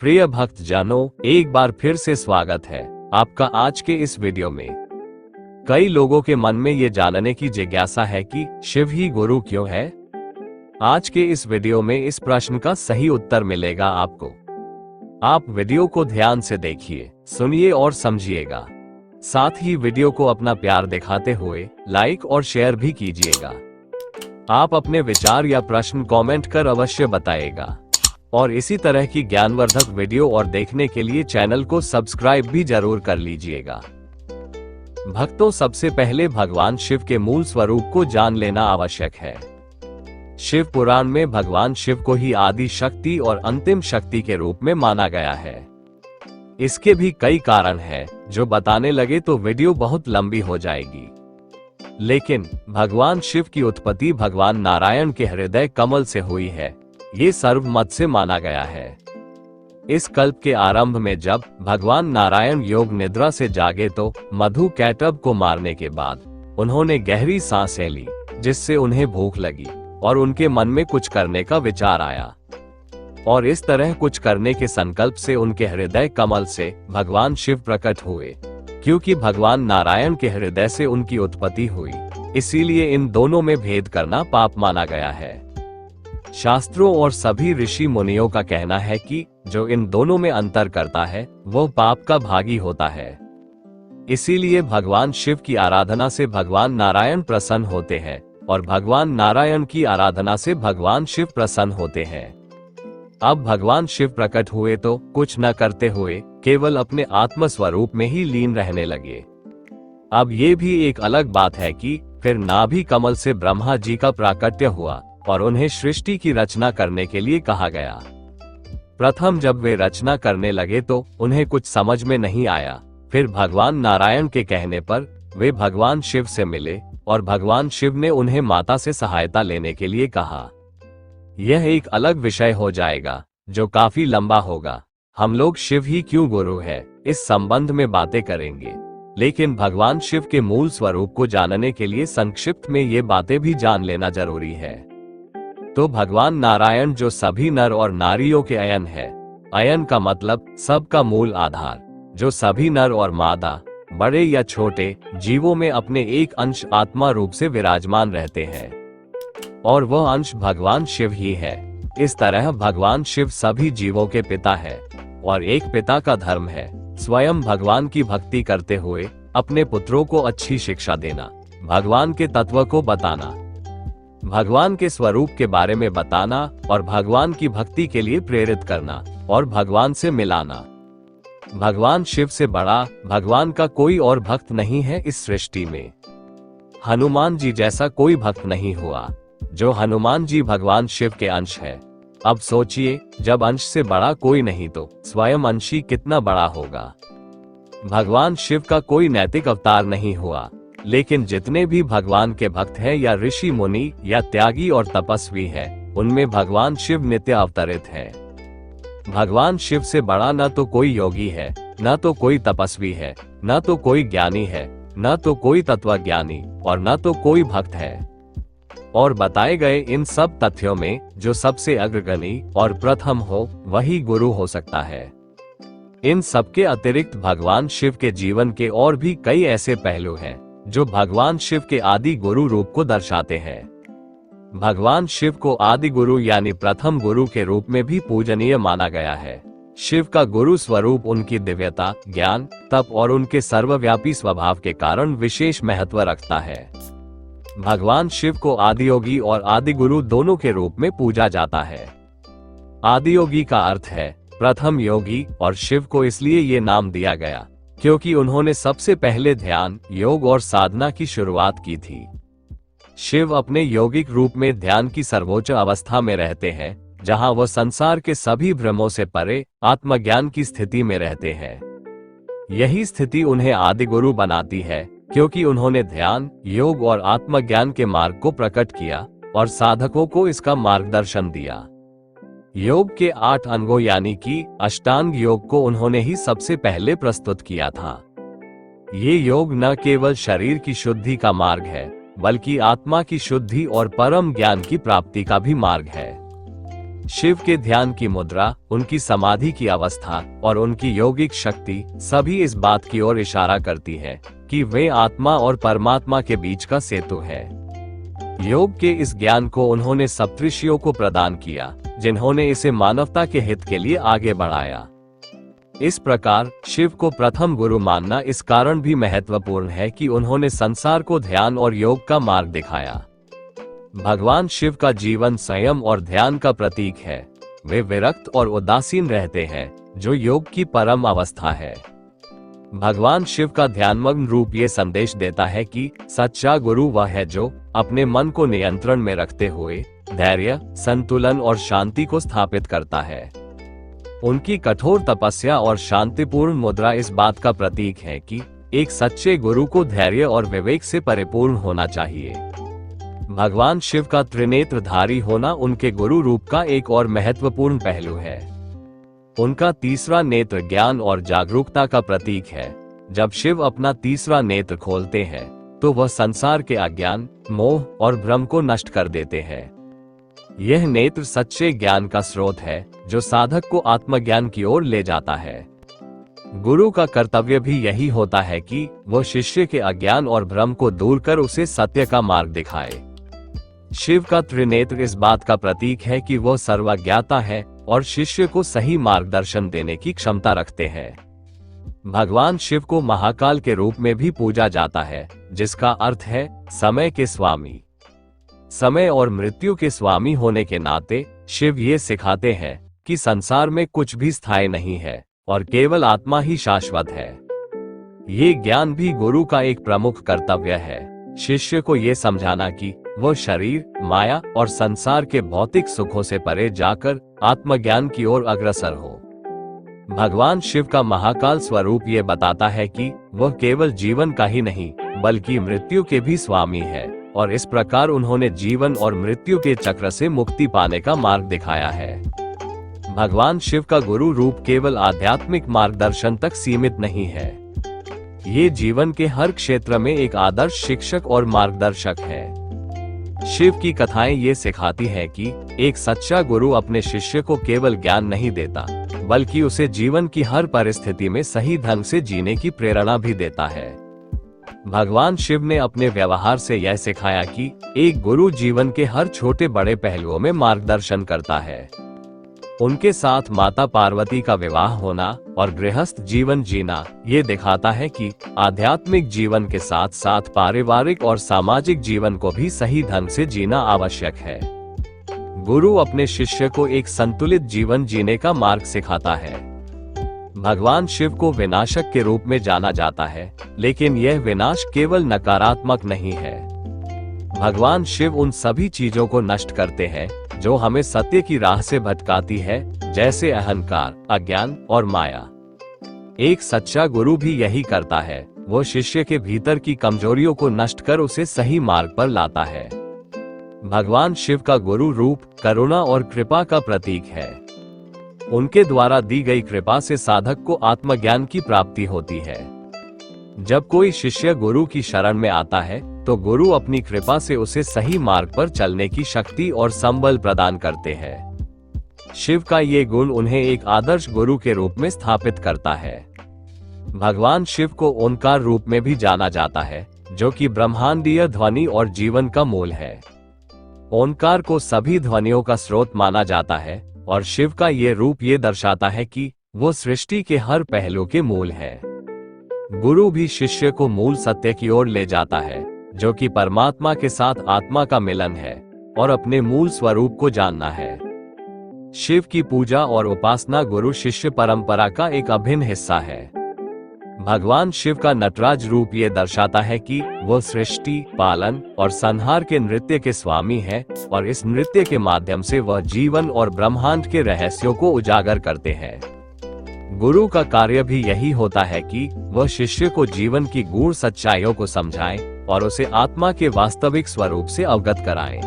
प्रिय भक्त जनों, एक बार फिर से स्वागत है आपका आज के इस वीडियो में। कई लोगों के मन में ये जानने की जिज्ञासा है कि शिव ही गुरु क्यों है। आज के इस वीडियो में इस प्रश्न का सही उत्तर मिलेगा आपको। आप वीडियो को ध्यान से देखिए, सुनिए और समझिएगा। साथ ही वीडियो को अपना प्यार दिखाते हुए लाइक और शेयर भी कीजिएगा। आप अपने विचार या प्रश्न कमेंट कर अवश्य बताइएगा। और इसी तरह की ज्ञानवर्धक वीडियो और देखने के लिए चैनल को सब्सक्राइब भी जरूर कर लीजिएगा। भक्तों, सबसे पहले भगवान शिव के मूल स्वरूप को जान लेना आवश्यक है। शिव पुराण में भगवान शिव को ही आदि शक्ति और अंतिम शक्ति के रूप में माना गया है। इसके भी कई कारण हैं, जो बताने लगे तो वीडियो बहुत लंबी हो जाएगी। लेकिन भगवान शिव की उत्पत्ति भगवान नारायण के हृदय कमल से हुई है, ये सर्वमत से माना गया है। इस कल्प के आरंभ में जब भगवान नारायण योग निद्रा से जागे तो मधु कैटब को मारने के बाद उन्होंने गहरी सांसें ली, जिससे उन्हें भूख लगी और उनके मन में कुछ करने का विचार आया। और इस तरह कुछ करने के संकल्प से उनके हृदय कमल से भगवान शिव प्रकट हुए। क्योंकि भगवान नारायण के हृदय से उनकी उत्पत्ति हुई, इसीलिए इन दोनों में भेद करना पाप माना गया है। शास्त्रों और सभी ऋषि मुनियों का कहना है कि जो इन दोनों में अंतर करता है वो पाप का भागी होता है। इसीलिए भगवान शिव की आराधना से भगवान नारायण प्रसन्न होते हैं और भगवान नारायण की आराधना से भगवान शिव प्रसन्न होते हैं। अब भगवान शिव प्रकट हुए तो कुछ न करते हुए केवल अपने आत्म स्वरूप में ही लीन रहने लगे। अब ये भी एक अलग बात है कि फिर नाभि कमल से ब्रह्मा जी का प्राकट्य हुआ और उन्हें सृष्टि की रचना करने के लिए कहा गया। प्रथम जब वे रचना करने लगे तो उन्हें कुछ समझ में नहीं आया। फिर भगवान नारायण के कहने पर वे भगवान शिव से मिले और भगवान शिव ने उन्हें माता से सहायता लेने के लिए कहा। यह एक अलग विषय हो जाएगा जो काफी लंबा होगा। हम लोग शिव ही क्यों गुरु है इस संबंध में बातें करेंगे, लेकिन भगवान शिव के मूल स्वरूप को जानने के लिए संक्षिप्त में ये बातें भी जान लेना जरूरी है। तो भगवान नारायण जो सभी नर और नारियों के अयन है, अयन का मतलब सबका मूल आधार, जो सभी नर और मादा बड़े या छोटे जीवों में अपने एक अंश आत्मा रूप से विराजमान रहते हैं, और वह अंश भगवान शिव ही है। इस तरह भगवान शिव सभी जीवों के पिता है और एक पिता का धर्म है स्वयं भगवान की भक्ति करते हुए अपने पुत्रों को अच्छी शिक्षा देना, भगवान के तत्व को बताना, भगवान के स्वरूप के बारे में बताना और भगवान की भक्ति के लिए प्रेरित करना और भगवान से मिलाना। भगवान शिव से बड़ा भगवान का कोई और भक्त नहीं है इस सृष्टि में। हनुमान जी जैसा कोई भक्त नहीं हुआ। जो हनुमान जी भगवान शिव के अंश है। अब सोचिए, जब अंश से बड़ा कोई नहीं तो स्वयं अंशी कितना बड़ा होगा। भगवान शिव का कोई नैतिक अवतार नहीं हुआ, लेकिन जितने भी भगवान के भक्त हैं या ऋषि मुनि या त्यागी और तपस्वी हैं, उनमें भगवान शिव नित्य अवतरित है। भगवान शिव से बड़ा न तो कोई योगी है, न तो कोई तपस्वी है, न तो कोई ज्ञानी है, न तो कोई तत्वज्ञानी और न तो कोई भक्त है। और बताए गए इन सब तथ्यों में जो सबसे अग्रगणी और प्रथम हो वही गुरु हो सकता है। इन सबके अतिरिक्त भगवान शिव के जीवन के और भी कई ऐसे पहलू हैं जो भगवान शिव के आदि गुरु रूप को दर्शाते हैं। भगवान शिव को आदि गुरु यानी प्रथम गुरु के रूप में भी पूजनीय माना गया है। शिव का गुरु स्वरूप उनकी दिव्यता, ज्ञान, तप और उनके सर्वव्यापी स्वभाव के कारण विशेष महत्व रखता है। भगवान शिव को आदियोगी और आदि गुरु दोनों के रूप में पूजा जाता है। आदियोगी का अर्थ है प्रथम योगी, और शिव को इसलिए ये नाम दिया गया क्योंकि उन्होंने सबसे पहले ध्यान, योग और साधना की शुरुआत की थी। शिव अपने यौगिक रूप में ध्यान की सर्वोच्च अवस्था में रहते हैं, जहां वह संसार के सभी भ्रमों से परे आत्मज्ञान की स्थिति में रहते हैं। यही स्थिति उन्हें आदि गुरु बनाती है, क्योंकि उन्होंने ध्यान, योग और आत्मज्ञान के मार्ग को प्रकट किया और साधकों को इसका मार्गदर्शन दिया। योग के 8 अंगों यानी कि अष्टांग योग को उन्होंने ही सबसे पहले प्रस्तुत किया था। ये योग न केवल शरीर की शुद्धि का मार्ग है, बल्कि आत्मा की शुद्धि और परम ज्ञान की प्राप्ति का भी मार्ग है। शिव के ध्यान की मुद्रा, उनकी समाधि की अवस्था और उनकी यौगिक शक्ति सभी इस बात की ओर इशारा करती है कि वे आत्मा और परमात्मा के बीच का सेतु है। योग के इस ज्ञान को उन्होंने सप्तऋषियों को प्रदान किया, जिन्होंने इसे मानवता के हित के लिए आगे बढ़ाया। इस प्रकार शिव को प्रथम गुरु मानना इस कारण भी महत्वपूर्ण है कि उन्होंने संसार को ध्यान और योग का मार्ग दिखाया। भगवान शिव का जीवन संयम और ध्यान का प्रतीक है। वे विरक्त और उदासीन रहते हैं, जो योग की परम अवस्था है। भगवान शिव का ध्यानमग्न रूप ये संदेश देता है कि सच्चा गुरु वह है जो अपने मन को नियंत्रण में रखते हुए धैर्य, संतुलन और शांति को स्थापित करता है। उनकी कठोर तपस्या और शांतिपूर्ण मुद्रा इस बात का प्रतीक है कि एक सच्चे गुरु को धैर्य और विवेक से परिपूर्ण होना चाहिए। भगवान शिव का त्रिनेत्रधारी होना उनके गुरु रूप का एक और महत्वपूर्ण पहलू है। उनका तीसरा नेत्र ज्ञान और जागरूकता का प्रतीक है। जब शिव अपना तीसरा नेत्र खोलते हैं तो वह संसार के अज्ञान, मोह और भ्रम को नष्ट कर देते हैं। यह नेत्र सच्चे ज्ञान का स्रोत है जो साधक को आत्मज्ञान की ओर ले जाता है। गुरु का कर्तव्य भी यही होता है कि वह शिष्य के अज्ञान और भ्रम को दूर कर उसे सत्य का मार्ग दिखाए। शिव का त्रिनेत्र इस बात का प्रतीक है कि वह सर्वज्ञाता है और शिष्य को सही मार्गदर्शन देने की क्षमता रखते हैं। भगवान शिव को महाकाल के रूप में भी पूजा जाता है, जिसका अर्थ है समय के स्वामी। समय और मृत्यु के स्वामी होने के नाते शिव ये सिखाते हैं कि संसार में कुछ भी स्थायी नहीं है और केवल आत्मा ही शाश्वत है। ये ज्ञान भी गुरु का एक प्रमुख कर्तव्य है, शिष्य को ये समझाना कि वह शरीर, माया और संसार के भौतिक सुखों से परे जाकर आत्मज्ञान की ओर अग्रसर हो। भगवान शिव का महाकाल स्वरूप ये बताता है कि वह केवल जीवन का ही नहीं बल्कि मृत्यु के भी स्वामी है और इस प्रकार उन्होंने जीवन और मृत्यु के चक्र से मुक्ति पाने का मार्ग दिखाया है। भगवान शिव का गुरु रूप केवल आध्यात्मिक मार्गदर्शन तक सीमित नहीं है, ये जीवन के हर क्षेत्र में एक आदर्श शिक्षक और मार्गदर्शक है। शिव की कथाएं ये सिखाती हैं कि एक सच्चा गुरु अपने शिष्य को केवल ज्ञान नहीं देता बल्कि उसे जीवन की हर परिस्थिति में सही ढंग से जीने की प्रेरणा भी देता है। भगवान शिव ने अपने व्यवहार से यह सिखाया कि एक गुरु जीवन के हर छोटे बड़े पहलुओं में मार्गदर्शन करता है। उनके साथ माता पार्वती का विवाह होना और गृहस्थ जीवन जीना ये दिखाता है कि आध्यात्मिक जीवन के साथ साथ पारिवारिक और सामाजिक जीवन को भी सही ढंग से जीना आवश्यक है। गुरु अपने शिष्य को एक संतुलित जीवन जीने का मार्ग सिखाता है। भगवान शिव को विनाशक के रूप में जाना जाता है, लेकिन यह विनाश केवल नकारात्मक नहीं है। भगवान शिव उन सभी चीजों को नष्ट करते हैं जो हमें सत्य की राह से भटकाती है, जैसे अहंकार, अज्ञान और माया। एक सच्चा गुरु भी यही करता है, वो शिष्य के भीतर की कमजोरियों को नष्ट कर उसे सही मार्ग पर लाता है। भगवान शिव का गुरु रूप करुणा और कृपा का प्रतीक है। उनके द्वारा दी गई कृपा से साधक को आत्मज्ञान की प्राप्ति होती है। जब कोई शिष्य गुरु की शरण में आता है तो गुरु अपनी कृपा से उसे सही मार्ग पर चलने की शक्ति और संबल प्रदान करते हैं। शिव का ये गुण उन्हें एक आदर्श गुरु के रूप में स्थापित करता है। भगवान शिव को ओंकार रूप में भी जाना जाता है, जो कि ब्रह्मांडीय ध्वनि और जीवन का मूल है। ओंकार को सभी ध्वनियों का स्रोत माना जाता है और शिव का ये रूप ये दर्शाता है कि वो सृष्टि के हर पहलू के मूल है। गुरु भी शिष्य को मूल सत्य की ओर ले जाता है, जो कि परमात्मा के साथ आत्मा का मिलन है और अपने मूल स्वरूप को जानना है। शिव की पूजा और उपासना गुरु शिष्य परंपरा का एक अभिन्न हिस्सा है। भगवान शिव का नटराज रूप ये दर्शाता है कि वो सृष्टि, पालन और संहार के नृत्य के स्वामी है और इस नृत्य के माध्यम से वह जीवन और ब्रह्मांड के रहस्यों को उजागर करते हैं। गुरु का कार्य भी यही होता है कि वह शिष्य को जीवन की गूढ़ सच्चाइयों को समझाएं और उसे आत्मा के वास्तविक स्वरूप से अवगत कराएं।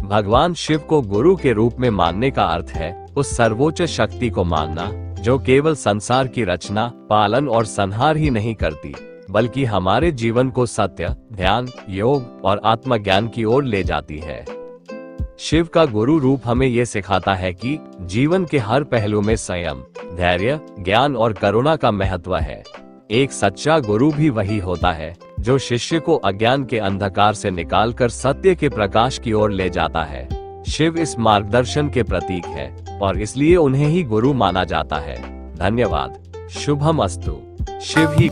भगवान शिव को गुरु के रूप में मानने का अर्थ है उस सर्वोच्च शक्ति को मानना जो केवल संसार की रचना, पालन और संहार ही नहीं करती, बल्कि हमारे जीवन को सत्य, ध्यान, योग और आत्मज्ञान की ओर ले जाती है। शिव का गुरु रूप हमें ये सिखाता है कि जीवन के हर पहलू में संयम, धैर्य, ज्ञान और करुणा का महत्व है। एक सच्चा गुरु भी वही होता है जो शिष्य को अज्ञान के अंधकार से निकालकर सत्य के प्रकाश की ओर ले जाता है। शिव इस मार्गदर्शन के प्रतीक है और इसलिए उन्हें ही गुरु माना जाता है। धन्यवाद। शुभम अस्तु। शिव ही